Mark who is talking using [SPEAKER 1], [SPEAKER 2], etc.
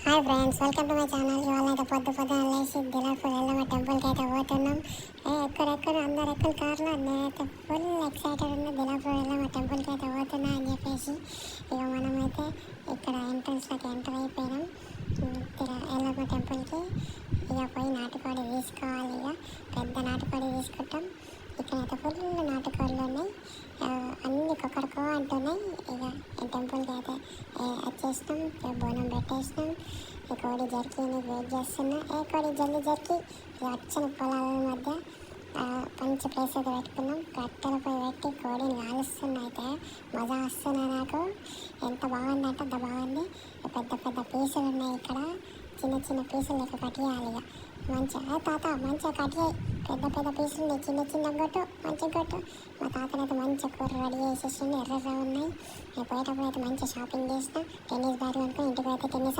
[SPEAKER 1] Hi friends, welcome to my channel. ఇవాళ పొద్దున లేచి దిలాపూర్ వెళ్ళాము, టెంపుల్కి అయితే పోతున్నాం. ఎక్కడ అందరు ఎక్కడ కార్లో, నేనైతే ఫుల్ ఎక్సైటెడ్ ఉన్న. దిలాపూర్ వెళ్ళాము, టెంపుల్కి అయితే పోతున్నా అని చెప్పేసి ఇక మనమైతే ఇక్కడ ఎంట్రన్స్లోకి ఎంటర్ అయిపోయినాం. వెళ్ళాము టెంపుల్కి. ఇక పోయి నాటుకోడి తీసుకోవాలి. ఇక పెద్ద నాటుకోడి తీసుకుంటాం. ఇక్కడైతే ఫుల్ నాటుకోళ్ళు ఉన్నాయి, అన్ని కొక్కడికో అంటున్నాయి. ఇక టెంపుల్కి అయితే వచ్చేసినాం, బోనం పెట్టేసినాం. ఈ కోడి జర్కీని వెయిట్ చేస్తున్నా. కోడి జల్లి జర్కీ వచ్చిన పొలాల మధ్య మంచి ప్లేస్ అయితే పెట్టుకున్నాం. కట్టెలపై పెట్టి కోడిని కాలుస్తున్నా. అయితే మజా వస్తున్నాయి నాకు. ఎంత బాగుందంటే అంత బాగుంది. పెద్ద పెద్ద పీసులు ఉన్నాయి ఇక్కడ. చిన్న చిన్న పీసులు లెక్క కట్టేయాలి. ఇక మంచిగా తాత మంచిగా కట్టి పెద్ద పెద్ద పీసులు ఉన్నాయి, చిన్న చిన్న గొట్టు మంచిగా గొట్టు. మా తాతనైతే మంచిగా కూర రెడీ చేసేసింది. ఎర్రగా ఉన్నాయి. పోయేటప్పుడు అయితే మంచిగా షాపింగ్ చేసిన. టెన్నిస్ బ్యాట్లు అనుకుని ఇంటికి అయితే టెన్నిస్